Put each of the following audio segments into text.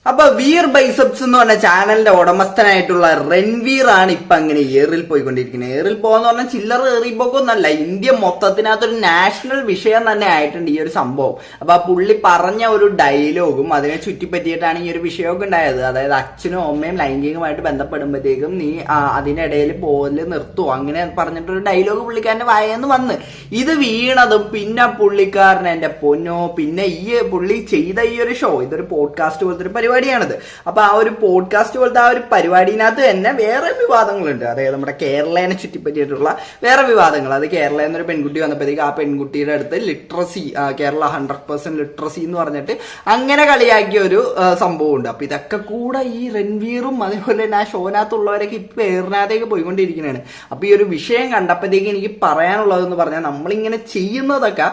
അപ്പൊ വീർ ബൈസെപ്സ് എന്ന് പറഞ്ഞ ചാനലിന്റെ ഉടമസ്ഥനായിട്ടുള്ള രൺവീർ ആണ് ഇപ്പൊ അങ്ങനെ ഏറിൽ പോയിക്കൊണ്ടിരിക്കുന്നത്. ഏറിൽ പോകാന്ന് പറഞ്ഞാൽ ചില്ലറ ഏറിപ്പോക്കൊന്നല്ല, ഇന്ത്യ മൊത്തത്തിനകത്തൊരു നാഷണൽ വിഷയം തന്നെ ആയിട്ടുണ്ട് ഈ ഒരു സംഭവം. അപ്പൊ ആ പുള്ളി പറഞ്ഞ ഒരു ഡയലോഗും അതിനെ ചുറ്റിപ്പറ്റിയിട്ടാണ് ഈ ഒരു വിഷയമൊക്കെ ഉണ്ടായത്. അതായത് അച്ഛനും അമ്മയും ലൈംഗികമായിട്ട് ബന്ധപ്പെടുമ്പോഴത്തേക്കും നീ അതിനിടയിൽ പോല് നിർത്തുവോ അങ്ങനെ പറഞ്ഞിട്ടൊരു ഡയലോഗ് പുള്ളിക്കാരന്റെ വായെന്ന് വന്ന് ഇത് വീണതും പിന്നെ പുള്ളിക്കാരൻ എന്റെ പൊന്നോ, പിന്നെ ഈ പുള്ളി ചെയ്ത ഈ ഒരു ഷോ ഇതൊരു പോഡ്കാസ്റ്റ് പോലത്തെ ഒരു പരിപാടിയാണിത്. അപ്പൊ ആ ഒരു പോഡ്കാസ്റ്റ് പോലത്തെ ആ ഒരു പരിപാടിനകത്ത് തന്നെ വേറെ വിവാദങ്ങളുണ്ട്. അതായത് നമ്മുടെ കേരളനെ ചുറ്റിപ്പറ്റിയിട്ടുള്ള വേറെ വിവാദങ്ങൾ. അത് കേരള എന്നൊരു പെൺകുട്ടി വന്നപ്പോഴത്തേക്ക് ആ പെൺകുട്ടിയുടെ അടുത്ത് ലിറ്ററസി, കേരള 100% ലിറ്ററസി എന്ന് പറഞ്ഞിട്ട് അങ്ങനെ കളിയാക്കിയ ഒരു സംഭവം ഉണ്ട്. അപ്പൊ ഇതൊക്കെ കൂടെ ഈ രൺവീറും അതേപോലെ തന്നെ ആ ഷോനകത്തുള്ളവരൊക്കെ ഇപ്പൊ ഏറിനകത്തേക്ക് പോയിക്കൊണ്ടിരിക്കുന്നതാണ്. അപ്പൊ ഈ ഒരു വിഷയം കണ്ടപ്പോഴത്തേക്ക് എനിക്ക് പറയാനുള്ളതെന്ന് പറഞ്ഞാൽ നമ്മളിങ്ങനെ ചെയ്യുന്നതൊക്കെ,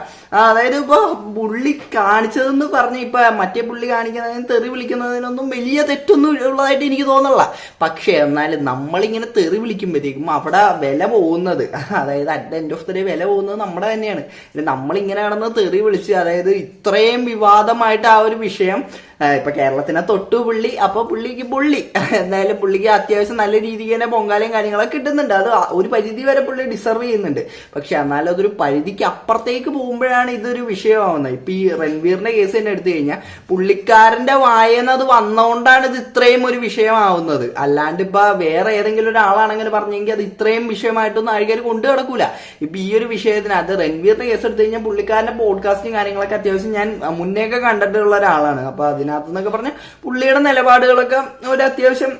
അതായത് ഇപ്പൊ പുള്ളി കാണിച്ചതെന്ന് പറഞ്ഞ് ഇപ്പൊ മറ്റേ പുള്ളി കാണിക്കുന്നതിന് തെറി വിളിക്കുന്നതിനൊന്നും വലിയ തെറ്റൊന്നും ഉള്ളതായിട്ട് എനിക്ക് തോന്നുന്നില്ല. പക്ഷെ എന്നാലും നമ്മളിങ്ങനെ തെറി വിളിക്കുമ്പോഴത്തേക്കും അവിടെ വില പോകുന്നത്, അതായത് at the end of the day വില പോകുന്നത് നമ്മുടെ തന്നെയാണ്. നമ്മളിങ്ങനെ കിടന്ന് തെറി വിളിച്ച്, അതായത് ഇത്രയും വിവാദമായിട്ട് ആ ഒരു വിഷയം ഇപ്പൊ കേരളത്തിനെ തൊട്ടു പുള്ളി, അപ്പൊ പുള്ളിക്ക് എന്തായാലും പുള്ളിക്ക് അത്യാവശ്യം നല്ല രീതിക്ക് തന്നെ പൊങ്കാലയും കാര്യങ്ങളൊക്കെ കിട്ടുന്നുണ്ട്. അത് ഒരു പരിധി വരെ പുള്ളി ഡിസർവ് ചെയ്യുന്നുണ്ട്. പക്ഷെ എന്നാലും അതൊരു പരിധിക്ക് അപ്പുറത്തേക്ക് പോകുമ്പോഴാണ് ഇതൊരു വിഷയമാവുന്നത്. ഇപ്പൊ ഈ രൺവീറിന്റെ കേസ് തന്നെ എടുത്തു കഴിഞ്ഞാൽ പുള്ളിക്കാരന്റെ വായനത് വന്നതുകൊണ്ടാണ് ഇത് ഇത്രയും ഒരു വിഷയമാവുന്നത്. അല്ലാണ്ട് ഇപ്പൊ വേറെ ഏതെങ്കിലും ഒരാളാണെങ്കിൽ പറഞ്ഞെങ്കിൽ അത് ഇത്രയും വിഷയമായിട്ടൊന്നും ആൾക്കാർ കൊണ്ടു കിടക്കൂല. ഇപ്പൊ ഈ ഒരു വിഷയത്തിന് അത് രൺവീറിന്റെ കേസ് എടുത്തു കഴിഞ്ഞാൽ പുള്ളിക്കാരന്റെ പോഡ്കാസ്റ്റും കാര്യങ്ങളൊക്കെ അത്യാവശ്യം ഞാൻ മുന്നേയൊക്കെ കണ്ടിട്ടുള്ള ഒരാളാണ്. അപ്പൊ അതിനകത്തുനിന്നൊക്കെ പറഞ്ഞ പുള്ളിയുടെ നിലപാടുകളൊക്കെ ഒരു അത്യാവശ്യം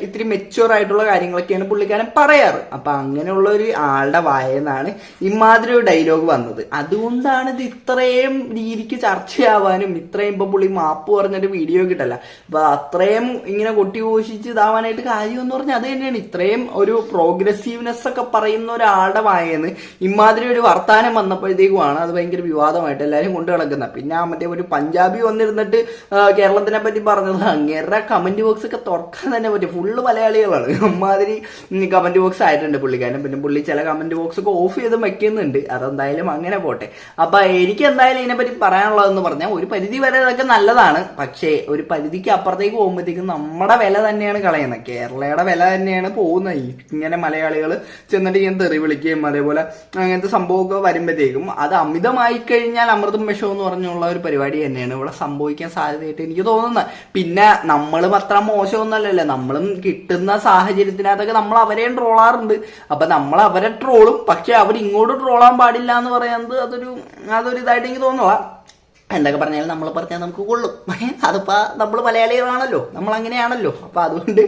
ഇത്തിരി മെച്യൂർ ആയിട്ടുള്ള കാര്യങ്ങളൊക്കെയാണ് പുള്ളിക്കാരൻ പറയാറ്. അപ്പൊ അങ്ങനെയുള്ള ഒരു ആളുടെ വായനാണ് ഇമാതിരി ഒരു ഡയലോഗ് വന്നത്. അതുകൊണ്ടാണ് ഇത് ഇത്രയും രീതിക്ക് ചർച്ചയാവാനും ഇത്രയും ഇപ്പൊ പുള്ളി മാപ്പ് പറഞ്ഞൊരു വീഡിയോ കിട്ടല്ല. അപ്പൊ അത്രയും ഇങ്ങനെ കൊട്ടിഘോഷിച്ച് ഇതാവാനായിട്ട് കാര്യം എന്ന് പറഞ്ഞാൽ അത് തന്നെയാണ്. ഇത്രയും ഒരു പ്രോഗ്രസീവ്നെസ് ഒക്കെ പറയുന്ന ഒരാളുടെ വായന്ന് ഇമാതിരി ഒരു വർത്താനം വന്നപ്പോഴത്തേക്കുമാണ് അത് ഭയങ്കര വിവാദമായിട്ട് എല്ലാവരും കൊണ്ടു കിടക്കുന്നത്. പിന്നെ മറ്റേ ഒരു പഞ്ചാബി വന്നിരുന്നിട്ട് കേരളത്തിനെ പറ്റി പറഞ്ഞത് അങ്ങേരുടെ കമന്റ് ബോക്സ് ഒക്കെ തുറക്കാൻ തന്നെ പറ്റും. ഫുള്ള് മലയാളികളാണ്. അമ്മാതിരി കമന്റ് ബോക്സ് ആയിട്ടുണ്ട് പുള്ളിക്കാരൻ. പിന്നെ പുള്ളി ചില കമന്റ് ബോക്സ് ഒക്കെ ഓഫ് ചെയ്ത് വെക്കുന്നുണ്ട്. അതെന്തായാലും അങ്ങനെ പോട്ടെ. അപ്പൊ എനിക്ക് എന്തായാലും ഇതിനെപ്പറ്റി പറയാനുള്ളതെന്ന് പറഞ്ഞാൽ ഒരു പരിധി വരെ ഇതൊക്കെ നല്ലതാണ്. പക്ഷേ ഒരു പരിധിക്ക് അപ്പുറത്തേക്ക് പോകുമ്പോഴത്തേക്കും നമ്മുടെ വില തന്നെയാണ് കളയുന്നത്. കേരളയുടെ വില തന്നെയാണ് പോകുന്നത്. ഇങ്ങനെ മലയാളികൾ ചെന്നിട്ട് ഇങ്ങനെ തെറി വിളിക്കുകയും അതേപോലെ അങ്ങനത്തെ സംഭവമൊക്കെ വരുമ്പോഴത്തേക്കും അത് അമിതമായി കഴിഞ്ഞാൽ അമൃതം വിഷം എന്ന് പറഞ്ഞുള്ള ഒരു പരിപാടി തന്നെയാണ് ഇവിടെ സംഭവിക്കാൻ സാധ്യതയായിട്ട് എനിക്ക് തോന്നുന്നത്. പിന്നെ നമ്മളും അത്ര മോശമൊന്നുമല്ലല്ലോ. നമ്മളും കിട്ടുന്ന സാഹചര്യത്തിനകത്തൊക്കെ നമ്മൾ അവരെയും ട്രോളാറുണ്ട്. അപ്പൊ നമ്മൾ അവരെ ട്രോളും, പക്ഷെ അവർ ഇങ്ങോട്ട് ട്രോളാൻ പാടില്ല എന്ന് പറയുന്നത് അതൊരു ഇതായിട്ട് എനിക്ക് തോന്നുക. എന്തൊക്കെ പറഞ്ഞാലും നമ്മൾ പറഞ്ഞാൽ നമുക്ക് കൊള്ളും. അതിപ്പോ നമ്മൾ മലയാളികളാണല്ലോ, നമ്മൾ അങ്ങനെയാണല്ലോ. അപ്പൊ അതുകൊണ്ട്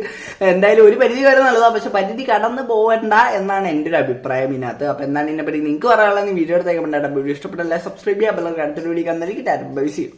എന്തായാലും ഒരു പരിധി വരെ നല്ലതാണ്. പക്ഷെ പരിധി കടന്നു പോകണ്ട എന്നാണ് എൻ്റെ ഒരു അഭിപ്രായം ഇതിനകത്ത്. അപ്പൊ എന്താണ് ഇതിനെപ്പറ്റി നിങ്ങൾക്ക് പറയാനുള്ളത്? വീഡിയോ എടുത്തേക്കുമ്പോൾ വീഡിയോ ഇഷ്ടപ്പെട്ടല്ല സബ്സ്ക്രൈബ് ചെയ്യാൻ. അടുത്തൊരു വീഡിയോ കന്നിരിക്കും.